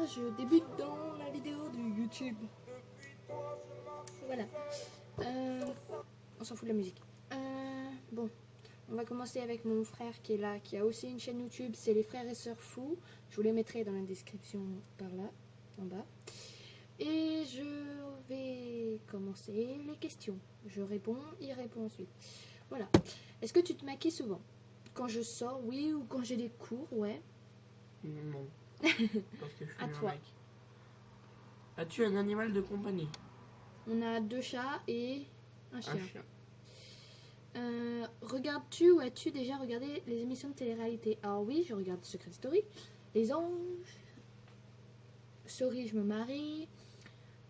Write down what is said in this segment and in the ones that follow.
je débute dans la vidéo de YouTube. Voilà. On s'en fout de la musique. Bon, on va commencer avec mon frère qui est là, qui a aussi une chaîne YouTube. C'est les frères et sœurs fous. Je vous les mettrai dans la description par là, en bas. Et je vais commencer les questions. Je réponds, il répond ensuite. Voilà. Est-ce que tu te maquilles souvent? Quand je sors, oui, ou quand j'ai des cours, ouais. Non. Parce que je suis À un toi. mec. As-tu un animal de compagnie? On a 2 chats et un chien. Un chien. Regardes-tu ou as-tu déjà regardé les émissions de télé-réalité? Alors oui, je regarde Secret Story, Les Anges, Sorry, je me marie,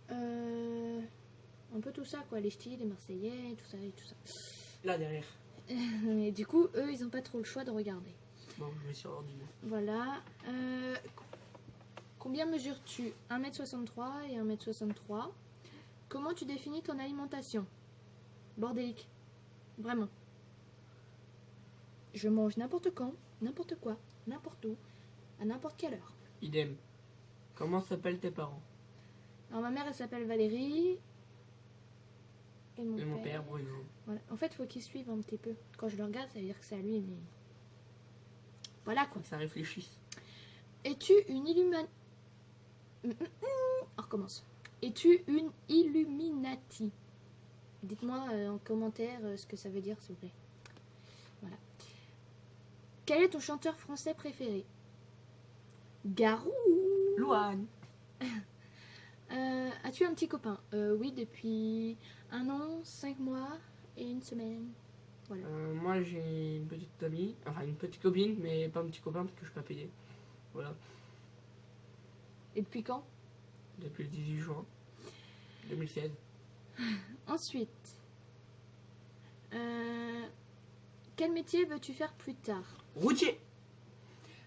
un peu tout ça quoi, les ch'tis, les Marseillais, tout ça et tout ça. Là derrière. Et du coup, eux, ils n'ont pas trop le choix de regarder. Bon, je vais sur l'ordi. Voilà. Combien mesures-tu? 1m63 et 1m63. Comment tu définis ton alimentation? Bordélique. Vraiment. Je mange n'importe quand, n'importe quoi, n'importe où, à n'importe quelle heure. Idem. Comment s'appellent tes parents? Alors ma mère, elle s'appelle Valérie. Et Mon père Bruno. Voilà. En fait, il faut qu'ils suivent un petit peu. Quand je le regarde, ça veut dire que c'est à lui, mais... Voilà quoi. Ça réfléchisse. Es-tu une Illuminati? On recommence. Es-tu une Illuminati? Dites-moi en commentaire ce que ça veut dire, s'il vous plaît. Voilà. Quel est ton chanteur français préféré? Garou. Louane. As-tu un petit copain? Oui, depuis 1 an, 5 mois et 1 semaine. Voilà. Moi j'ai une petite amie, enfin une petite copine, mais pas un petit copain parce que je suis pas payé. Voilà. Et depuis quand? Depuis le 18 juin 2016. Ensuite, quel métier veux-tu faire plus tard? Routier.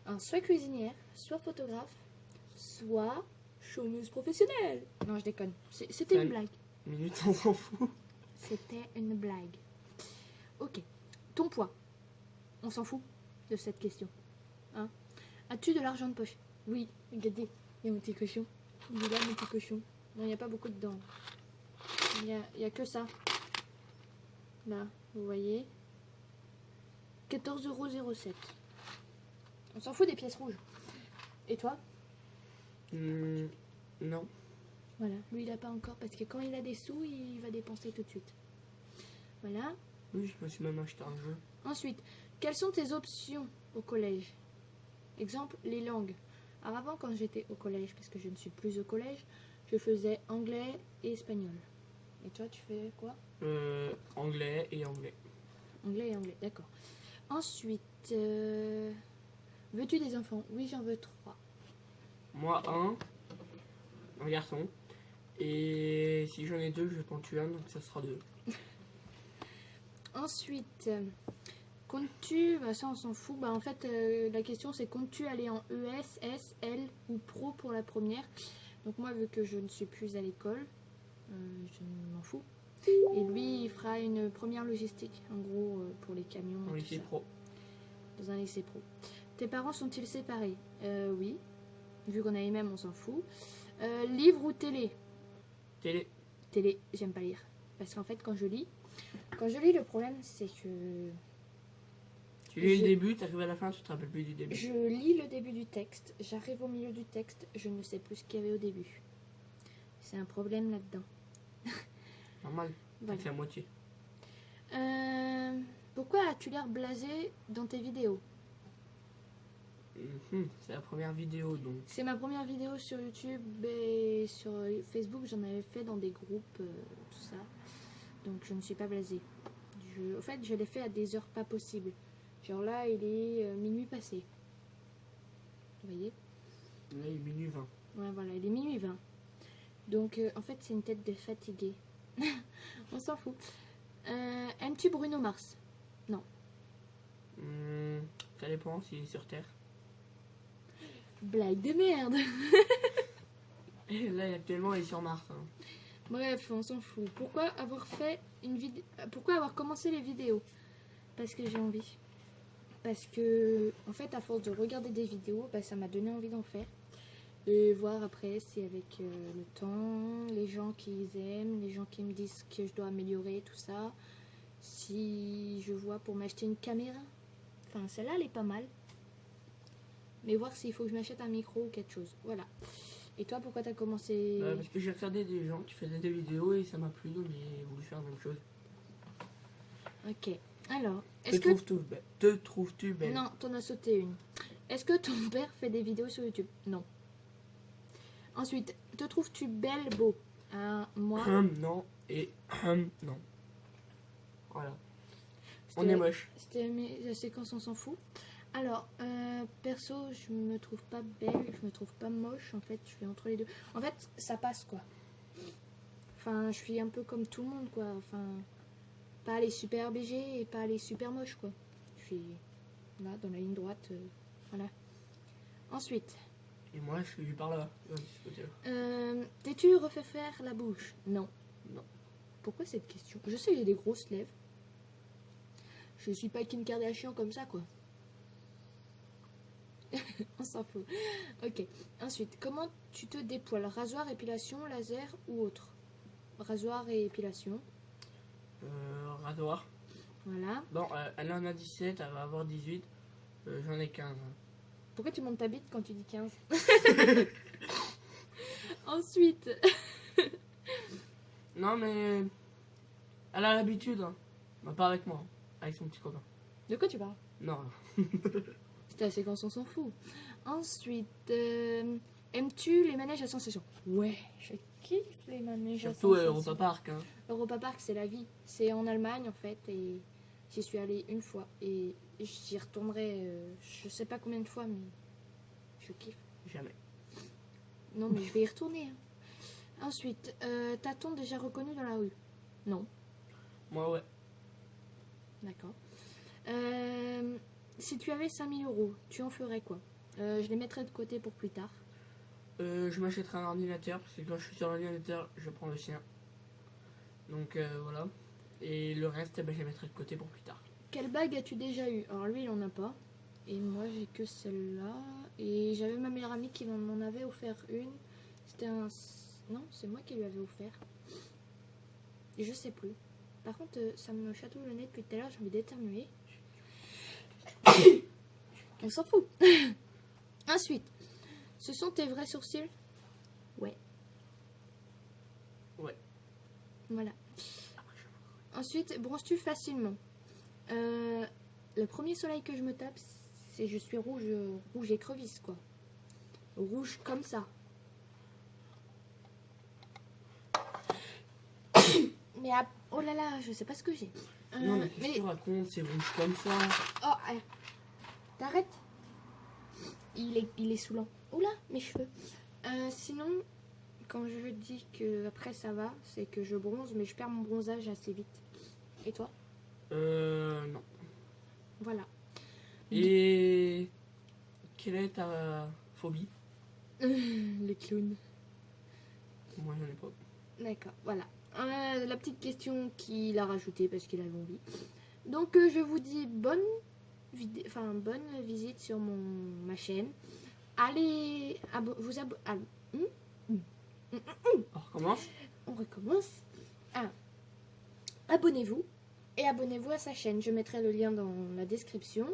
Alors, soit cuisinière, soit photographe, soit chômeuse professionnelle. Non, je déconne. C'était une blague. Minute, on s'en fout. C'était une blague. Ok. Ton poids. On s'en fout de cette question. Hein? As-tu de l'argent de poche? Oui. Regardez, il y a mon petit cochon. Il est là, mon petit cochon. Non, il n'y a pas beaucoup dedans. Il y a que ça. Là, vous voyez. 14,07 €. On s'en fout des pièces rouges. Et toi? Non. Voilà, lui il a pas encore parce que quand il a des sous, il va dépenser tout de suite. Voilà. Oui, je me suis même acheté un jeu. Ensuite, quelles sont tes options au collège? Exemple, les langues. Alors avant, quand j'étais au collège, parce que je ne suis plus au collège, je faisais anglais et espagnol. Et toi, tu fais quoi? Anglais et anglais. Anglais et anglais, d'accord. Ensuite, veux-tu des enfants? Oui, j'en veux 3. Moi, un garçon. Et si j'en ai 2, je vais en tuer un, donc ça sera 2. Ensuite, comptes-tu, bah ça on s'en fout, bah en fait la question c'est comptes-tu aller en ES, S, L ou Pro pour la première? Donc moi vu que je ne suis plus à l'école, je m'en fous. Et lui il fera une première logistique, en gros pour les camions. En et tout lycée ça. pro. Dans un lycée pro. Tes parents sont-ils séparés? Oui. Vu qu'on a les mêmes on s'en fout. Livre ou télé? Télé. Télé, j'aime pas lire. Parce qu'en fait quand je lis, le problème c'est que... Tu lis le début, tu arrives à la fin, tu te rappelles plus du début. Je lis le début du texte, j'arrive au milieu du texte, je ne sais plus ce qu'il y avait au début. C'est un problème là-dedans. Normal, Voilà. c'est la moitié. Pourquoi as-tu l'air blasé dans tes vidéos? C'est la première vidéo donc. C'est ma première vidéo sur YouTube et sur Facebook, j'en avais fait dans des groupes, tout ça. Donc je ne suis pas blasée. En fait, je l'ai fait à des heures pas possibles. Genre là, il est minuit passé. Vous voyez? Là, il est minuit 20. Ouais, voilà, il est minuit 20. Donc, en fait, c'est une tête de fatigué. On s'en fout. Aimes-tu Bruno Mars? Non. Ça dépend s'il est sur Terre. Blague de merde. Et là, actuellement, il est sur Mars. Hein. Bref, on s'en fout. Pourquoi avoir fait une vidéo? Pourquoi avoir commencé les vidéos? Parce que j'ai envie. Parce que, en fait, à force de regarder des vidéos, bah, ça m'a donné envie d'en faire. Et voir après si avec le temps, les gens qui aiment, les gens qui me disent que je dois améliorer tout ça, si je vois pour m'acheter une caméra. Enfin, celle-là, elle est pas mal. Mais voir s'il faut que je m'achète un micro ou quelque chose. Voilà. Et toi, pourquoi t'as commencé Parce que j'ai regardé des gens qui faisaient des vidéos et ça m'a plu, donc j'ai voulu faire la même chose. Ok. Alors, Te trouves-tu belle? Non, t'en as sauté une. Est-ce que ton père fait des vidéos sur YouTube? Non. Ensuite, te trouves-tu belle, beau? Moi, Non et non. Voilà. On c'était est moche. la séquence, on s'en fout. Alors, perso, je me trouve pas belle, je me trouve pas moche. En fait, je suis entre les deux. En fait, ça passe quoi. Enfin, je suis un peu comme tout le monde quoi. Enfin, pas les super BG et pas les super moches quoi. Je suis là, dans la ligne droite. Voilà. Ensuite, Et moi, je suis par là. De ce côté-là. t'es-tu refait faire la bouche? Non. Non. Pourquoi cette question? Je sais que j'ai des grosses lèvres. Je suis pas Kim Kardashian comme ça, quoi. On s'en fout. Ok. Ensuite, comment tu te dépoiles? Rasoir, épilation, laser ou autre? Rasoir et épilation. Rasoir. Voilà. Bon, elle en a 17, elle va avoir 18. J'en ai 15. Pourquoi tu montes ta bite quand tu dis 15? Ensuite, Non, mais elle a l'habitude. Hein. Bah, pas avec moi, hein. Avec son petit copain. de quoi tu parles? Non. C'était la séquence, on s'en fout. Ensuite, aimes-tu les manèges à sensation? Ouais, je kiffe les manèges à Surtout sensation. Europa Park. Hein. Europa Park, c'est la vie. C'est en Allemagne, en fait, et j'y suis allée une fois. Et j'y retournerai, je sais pas combien de fois, mais je kiffe. Jamais. Non, mais je vais y retourner. Hein. Ensuite, t'as-t-on déjà reconnu dans la rue? Non. Moi, ouais. D'accord. Si tu avais 5000 euros, tu en ferais quoi? Je les mettrais de côté pour plus tard. Je m'achèterai un ordinateur, parce que quand je suis sur l'ordinateur, je prends le sien. Donc voilà. Et le reste, je les mettrai de côté pour plus tard. Quelle bague as-tu déjà eu? Alors lui, il en a pas. Et moi, j'ai que celle-là. Et j'avais ma meilleure amie qui m'en avait offert une. C'était un... Non, c'est moi qui lui avais offert. Et je sais plus. Par contre, ça me chatouille le nez depuis tout à l'heure, j'ai envie d'éternuer. On s'en fout. Ensuite, ce sont tes vrais sourcils? Ouais. Ouais. Voilà. Ensuite, bronzes-tu facilement? Le premier soleil que je me tape, c'est je suis rouge écrevisse, quoi. Rouge comme ça. Mais oh là là, je sais pas ce que j'ai. Non, mais qu'est-ce que tu racontes? C'est rouge comme ça. Oh, t'arrêtes. Il est saoulant. Oula, mes cheveux. Sinon, quand je dis que après ça va, c'est que je bronze, mais je perds mon bronzage assez vite. Et toi? Non. Voilà. Et quelle est ta phobie? Le clown. Moi, j'en ai pas. D'accord, voilà. La petite question qu'il a rajoutée parce qu'il a envie. Donc, je vous dis bonne visite sur ma chaîne. Allez vous abonner. On recommence? On recommence. Abonnez-vous et abonnez-vous à sa chaîne. Je mettrai le lien dans la description.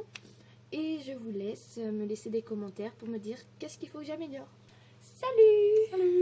Et je vous laisse me laisser des commentaires pour me dire qu'est-ce qu'il faut que j'améliore. Salut! Salut!